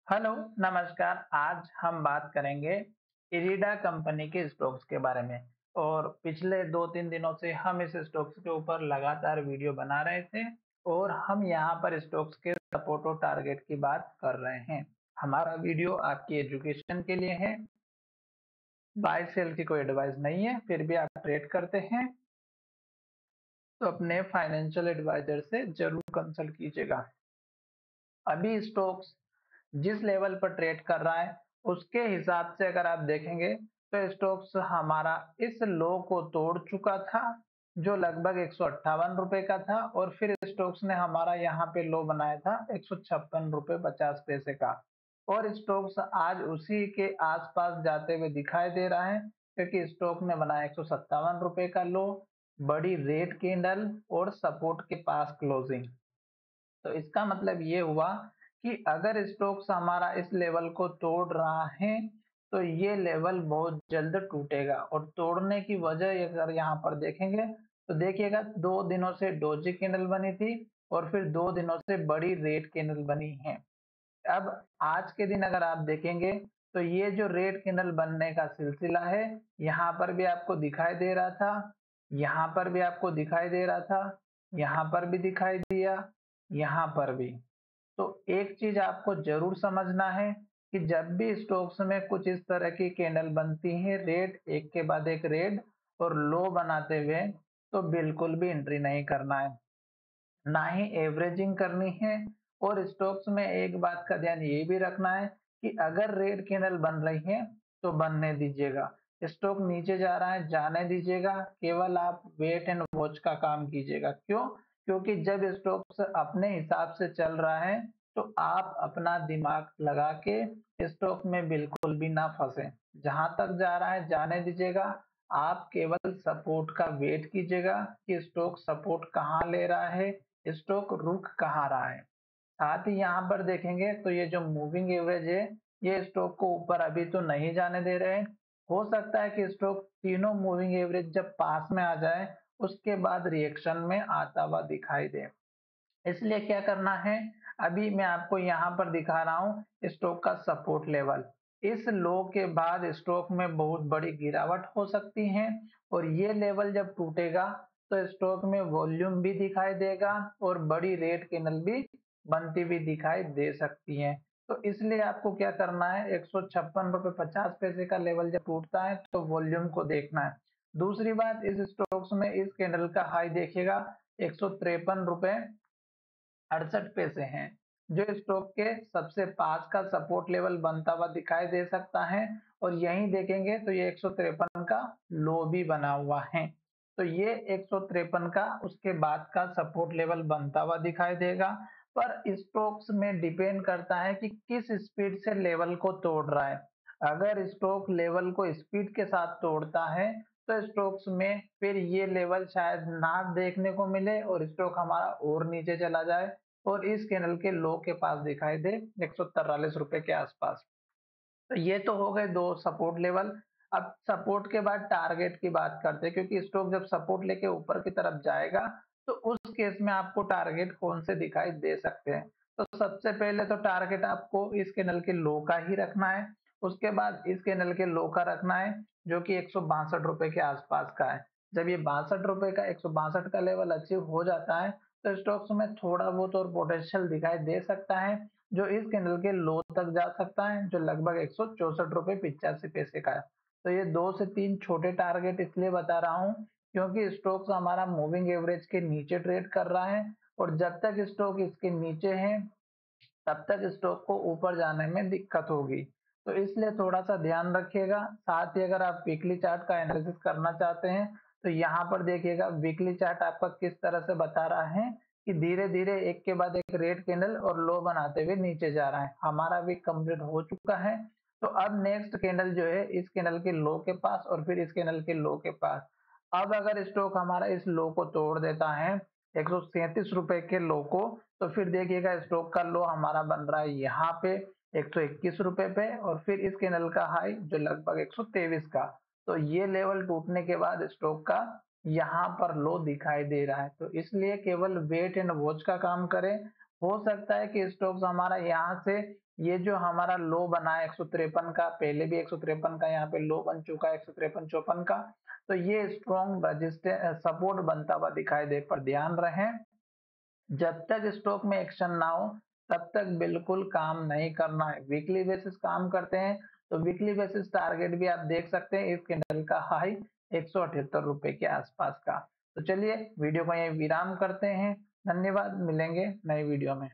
Hello, नमस्कार। आज हम बात करेंगे इरिडा कंपनी के स्टॉक्स के बारे में। और पिछले 2-3 दिनों से हम इस स्टॉक्स के ऊपर लगातार वीडियो बना रहे थे और हम यहाँ पर स्टॉक्स के सपोर्ट और टारगेट की बात कर रहे हैं। हमारा वीडियो आपकी एजुकेशन के लिए है, बाय सेल की कोई एडवाइस नहीं है। फिर भी आप ट्रेड करते हैं तो अपने फाइनेंशियल एडवाइजर से जरूर कंसल्ट कीजिएगा। अभी स्टॉक्स जिस लेवल पर ट्रेड कर रहा है उसके हिसाब से अगर आप देखेंगे तो स्टॉक्स हमारा इस लो को तोड़ चुका था जो लगभग 158 रुपए का था, और फिर स्टॉक्स ने हमारा यहाँ पे लो बनाया था 156 रुपए 50 पैसे का। और स्टॉक्स आज उसी के आसपास जाते हुए दिखाई दे रहा है क्योंकि स्टॉक ने बनाया 157 रुपए का लो, बड़ी रेड कैंडल और सपोर्ट के पास क्लोजिंग। तो इसका मतलब ये हुआ कि अगर स्टॉक्स हमारा इस लेवल को तोड़ रहा है तो ये लेवल बहुत जल्द टूटेगा। और तोड़ने की वजह अगर यहाँ पर देखेंगे तो देखिएगा 2 दिनों से डोजी कैंडल बनी थी और फिर 2 दिनों से बड़ी रेड कैंडल बनी है। अब आज के दिन अगर आप देखेंगे तो ये जो रेड कैंडल बनने का सिलसिला है, यहाँ पर भी आपको दिखाई दे रहा था, यहाँ पर भी आपको दिखाई दे रहा था, यहाँ पर भी दिखाई दिया, यहाँ पर भी। तो एक चीज आपको जरूर समझना है कि जब भी स्टॉक्स में कुछ इस तरह की कैंडल बनती है, रेड एक के बाद एक रेड और लो बनाते हुए, तो बिल्कुल भी एंट्री नहीं करना है, ना ही एवरेजिंग करनी है। और स्टॉक्स में एक बात का ध्यान ये भी रखना है कि अगर रेड कैंडल बन रही है तो बनने दीजिएगा। स्टॉक नीचे जा रहा है जाने दीजिएगा, केवल आप वेट एंड वॉच का काम कीजिएगा। क्यों? क्योंकि जब स्टॉक्स अपने हिसाब से चल रहा है तो आप अपना दिमाग लगा के स्टॉक में बिल्कुल भी ना फंसे। जहां तक जा रहा है जाने दीजिएगा, आप केवल सपोर्ट का वेट कीजिएगा कि स्टॉक सपोर्ट कहाँ ले रहा है, स्टॉक रुक कहाँ रहा है। साथ ही यहाँ पर देखेंगे तो ये जो मूविंग एवरेज है, ये स्टॉक को ऊपर अभी तो नहीं जाने दे रहे हैं। हो सकता है कि स्टॉक तीनों मूविंग एवरेज जब पास में आ जाए उसके बाद रिएक्शन में आता हुआ दिखाई दे। इसलिए क्या करना है, अभी मैं आपको यहाँ पर दिखा रहा हूँ स्टॉक का सपोर्ट लेवल। इस लो के बाद स्टॉक में बहुत बड़ी गिरावट हो सकती है और ये लेवल जब टूटेगा तो स्टॉक में वॉल्यूम भी दिखाई देगा और बड़ी रेड कैंडल भी बनती हुई दिखाई दे सकती है। तो इसलिए आपको क्या करना है, 156 रुपए 50 पैसे का लेवल जब टूटता है तो वॉल्यूम को देखना है। दूसरी बात, इस स्टॉक्स में इस कैंडल का हाई देखिएगा 153 रुपए 68 पैसे हैं, जो स्टॉक के सबसे पास का सपोर्ट लेवल बनता हुआ दिखाई दे सकता है। और यहीं देखेंगे तो ये 153 का लो भी बना हुआ है। तो ये 153 का उसके बाद का सपोर्ट लेवल बनता हुआ दिखाई देगा। पर स्टॉक्स में डिपेंड करता है कि किस स्पीड से लेवल को तोड़ रहा है। अगर स्टॉक लेवल को स्पीड के साथ तोड़ता है तो स्टॉक्स में फिर ये लेवल शायद ना देखने को मिले और स्टॉक हमारा और नीचे चला जाए और इस कैंडल के लो के पास दिखाई दे 143 रुपए के आसपास। तो ये तो हो गए दो सपोर्ट लेवल। अब सपोर्ट के बाद टारगेट की बात करते हैं, क्योंकि स्टॉक जब सपोर्ट लेके ऊपर की तरफ जाएगा तो उस केस में आपको टारगेट कौन से दिखाई दे सकते हैं। तो सबसे पहले तो टारगेट आपको इस कैंडल के लो का ही रखना है, उसके बाद इस कैंडल के लो का रखना है जो कि 162 रुपए के आसपास का है। जब ये 62 रुपए का 162 का लेवल अचीव हो जाता है तो स्टॉक्स में थोड़ा बहुत और पोटेंशियल दिखाई दे सकता है, जो इस कैंडल के लो तक जा सकता है जो लगभग 164 रुपए 85 पैसे का है। तो ये 2 से 3 छोटे टारगेट इसलिए बता रहा हूँ क्योंकि स्टॉक्स हमारा मूविंग एवरेज के नीचे ट्रेड कर रहा है और जब तक स्टॉक इसके नीचे है तब तक स्टॉक को ऊपर जाने में दिक्कत होगी। तो इसलिए थोड़ा सा ध्यान रखिएगा। साथ ही अगर आप वीकली चार्ट का एनालिसिस करना चाहते हैं तो यहाँ पर देखिएगा वीकली चार्ट आपका किस तरह से बता रहा है कि धीरे धीरे एक के बाद एक रेड कैंडल और लो बनाते हुए नीचे जा रहा है। हमारा वीक कंप्लीट हो चुका है। तो अब नेक्स्ट कैंडल जो है इस कैंडल के लो के पास और फिर इस कैंडल के लो के पास। अब अगर स्टॉक हमारा इस लो को तोड़ देता है 137 रुपए के लो को, तो फिर देखिएगा स्टॉक का लो हमारा बन रहा है यहाँ पे 121 रुपए पे और फिर इस कैंडल का हाई जो लगभग 123 का। तो ये लेवल टूटने के बाद स्टॉक का यहाँ पर लो दिखाई दे रहा है। तो इसलिए केवल वेट एंड वॉच का काम करें हो सकता है कि स्टॉक्स हमारा यहाँ से ये जो हमारा लो बना है 153 का, पहले भी 153 का यहाँ पे लो बन चुका है 153-54 का, तो ये स्ट्रॉन्ग सपोर्ट बनता हुआ दिखाई दे, पर ध्यान रहे जब तक स्टॉक में एक्शन ना हो तब तक बिल्कुल काम नहीं करना है। वीकली बेसिस काम करते हैं तो वीकली बेसिस टारगेट भी आप देख सकते हैं, इस कैंडल का हाई 178 रुपए के आसपास का। तो चलिए वीडियो को यहीं विराम करते हैं। धन्यवाद, मिलेंगे नई वीडियो में।